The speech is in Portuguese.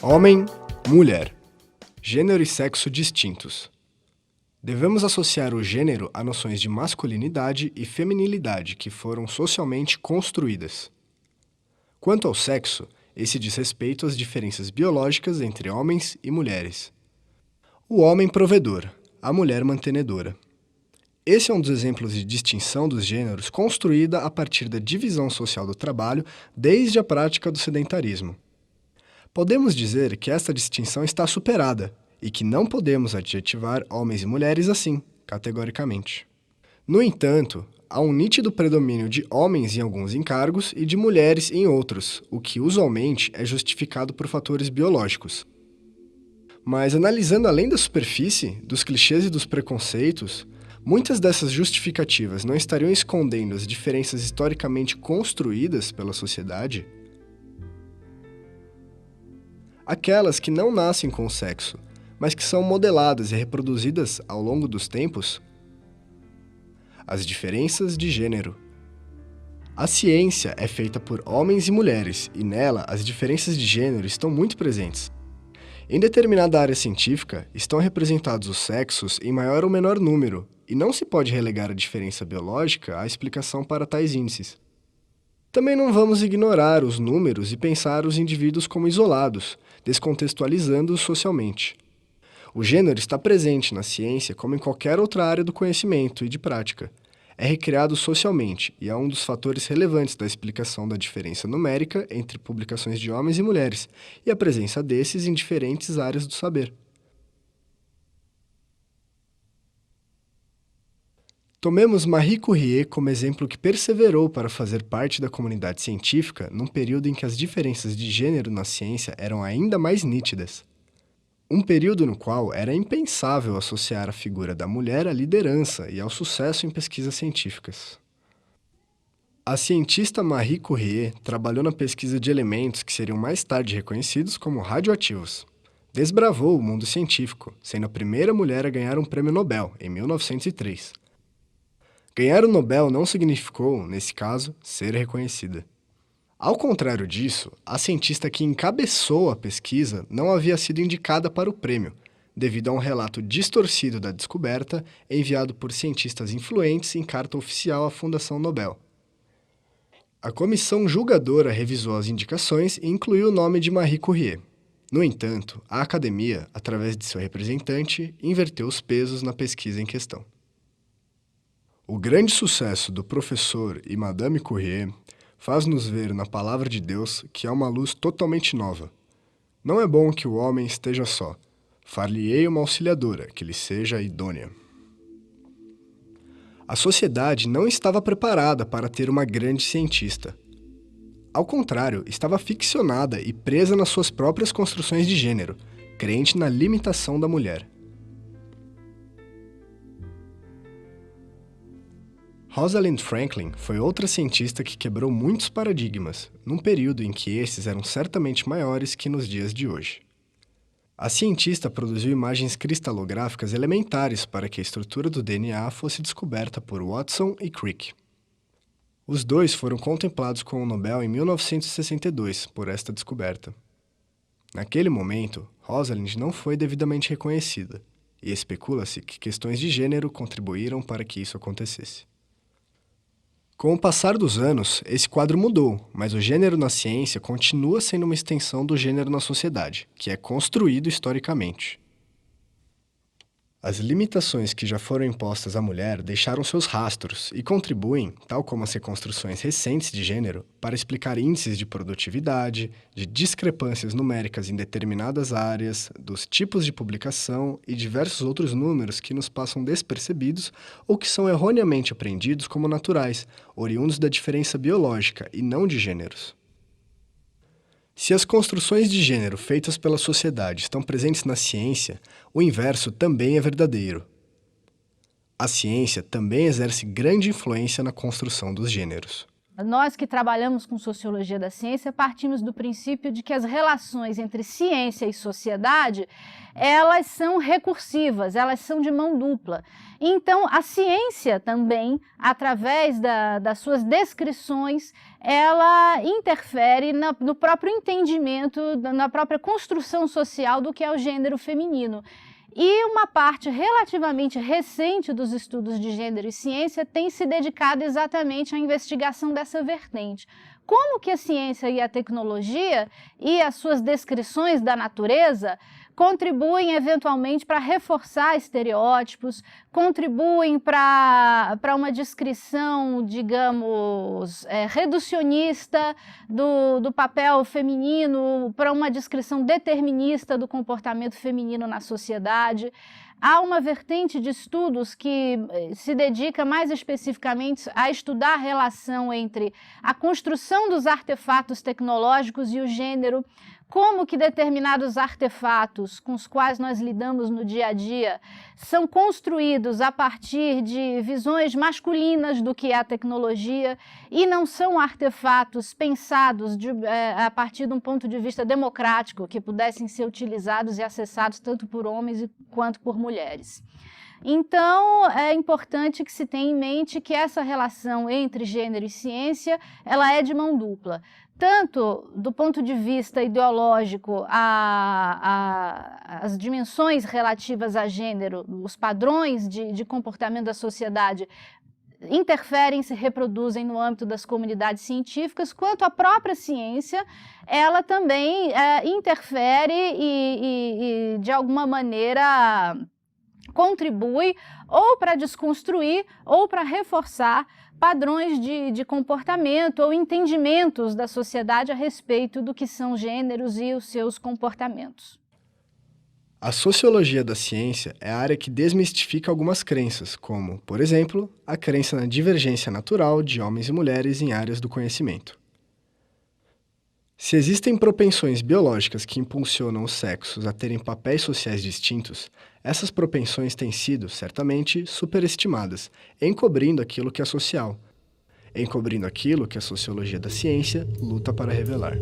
Homem, mulher. Gênero e sexo distintos. Devemos associar o gênero a noções de masculinidade e feminilidade que foram socialmente construídas. Quanto ao sexo, esse diz respeito às diferenças biológicas entre homens e mulheres. O homem provedor, a mulher mantenedora. Esse é um dos exemplos de distinção dos gêneros construída a partir da divisão social do trabalho desde a prática do sedentarismo. Podemos dizer que esta distinção está superada e que não podemos adjetivar homens e mulheres assim, categoricamente. No entanto, há um nítido predomínio de homens em alguns encargos e de mulheres em outros, o que usualmente é justificado por fatores biológicos. Mas analisando além da superfície, dos clichês e dos preconceitos, muitas dessas justificativas não estariam escondendo as diferenças historicamente construídas pela sociedade? Aquelas que não nascem com o sexo, mas que são modeladas e reproduzidas ao longo dos tempos? As diferenças de gênero. A ciência é feita por homens e mulheres, e nela as diferenças de gênero estão muito presentes. Em determinada área científica, estão representados os sexos em maior ou menor número, e não se pode relegar a diferença biológica à explicação para tais índices. Também não vamos ignorar os números e pensar os indivíduos como isolados, descontextualizando-os socialmente. O gênero está presente na ciência como em qualquer outra área do conhecimento e de prática. É recriado socialmente e é um dos fatores relevantes da explicação da diferença numérica entre publicações de homens e mulheres e a presença desses em diferentes áreas do saber. Tomemos Marie Curie como exemplo que perseverou para fazer parte da comunidade científica num período em que as diferenças de gênero na ciência eram ainda mais nítidas. Um período no qual era impensável associar a figura da mulher à liderança e ao sucesso em pesquisas científicas. A cientista Marie Curie trabalhou na pesquisa de elementos que seriam mais tarde reconhecidos como radioativos. Desbravou o mundo científico, sendo a primeira mulher a ganhar um prêmio Nobel, em 1903. Ganhar o Nobel não significou, nesse caso, ser reconhecida. Ao contrário disso, a cientista que encabeçou a pesquisa não havia sido indicada para o prêmio, devido a um relato distorcido da descoberta enviado por cientistas influentes em carta oficial à Fundação Nobel. A comissão julgadora revisou as indicações e incluiu o nome de Marie Curie. No entanto, a academia, através de seu representante, inverteu os pesos na pesquisa em questão. O grande sucesso do professor e Madame Curie faz-nos ver na palavra de Deus que há uma luz totalmente nova. Não é bom que o homem esteja só. Far-lhe-ei uma auxiliadora, que lhe seja idônea. A sociedade não estava preparada para ter uma grande cientista. Ao contrário, estava ficcionada e presa nas suas próprias construções de gênero, crente na limitação da mulher. Rosalind Franklin foi outra cientista que quebrou muitos paradigmas, num período em que esses eram certamente maiores que nos dias de hoje. A cientista produziu imagens cristalográficas elementares para que a estrutura do DNA fosse descoberta por Watson e Crick. Os dois foram contemplados com o Nobel em 1962 por esta descoberta. Naquele momento, Rosalind não foi devidamente reconhecida, e especula-se que questões de gênero contribuíram para que isso acontecesse. Com o passar dos anos, esse quadro mudou, mas o gênero na ciência continua sendo uma extensão do gênero na sociedade, que é construído historicamente. As limitações que já foram impostas à mulher deixaram seus rastros e contribuem, tal como as reconstruções recentes de gênero, para explicar índices de produtividade, de discrepâncias numéricas em determinadas áreas, dos tipos de publicação e diversos outros números que nos passam despercebidos ou que são erroneamente apreendidos como naturais, oriundos da diferença biológica e não de gêneros. Se as construções de gênero feitas pela sociedade estão presentes na ciência, o inverso também é verdadeiro. A ciência também exerce grande influência na construção dos gêneros. Nós que trabalhamos com sociologia da ciência partimos do princípio de que as relações entre ciência e sociedade, elas são recursivas, elas são de mão dupla. Então, a ciência também, através das suas descrições, ela interfere no próprio entendimento, na própria construção social do que é o gênero feminino. E uma parte relativamente recente dos estudos de gênero e ciência tem se dedicado exatamente à investigação dessa vertente. Como que a ciência e a tecnologia e as suas descrições da natureza contribuem eventualmente para reforçar estereótipos, contribuem para uma descrição, digamos, reducionista do papel feminino, para uma descrição determinista do comportamento feminino na sociedade. Há uma vertente de estudos que se dedica mais especificamente a estudar a relação entre a construção dos artefatos tecnológicos e o gênero, como que determinados artefatos com os quais nós lidamos no dia a dia são construídos a partir de visões masculinas do que é a tecnologia e não são artefatos pensados a partir de um ponto de vista democrático, que pudessem ser utilizados e acessados tanto por homens quanto por mulheres. Então, é importante que se tenha em mente que essa relação entre gênero e ciência, ela é de mão dupla. Tanto do ponto de vista ideológico, as dimensões relativas a gênero, os padrões de comportamento da sociedade interferem, se reproduzem no âmbito das comunidades científicas, quanto a própria ciência, ela também interfere e de alguma maneira contribui ou para desconstruir ou para reforçar padrões de comportamento ou entendimentos da sociedade a respeito do que são gêneros e os seus comportamentos. A sociologia da ciência é a área que desmistifica algumas crenças, como, por exemplo, a crença na divergência natural de homens e mulheres em áreas do conhecimento. Se existem propensões biológicas que impulsionam os sexos a terem papéis sociais distintos, essas propensões têm sido, certamente, superestimadas, encobrindo aquilo que é social, encobrindo aquilo que a sociologia da ciência luta para revelar.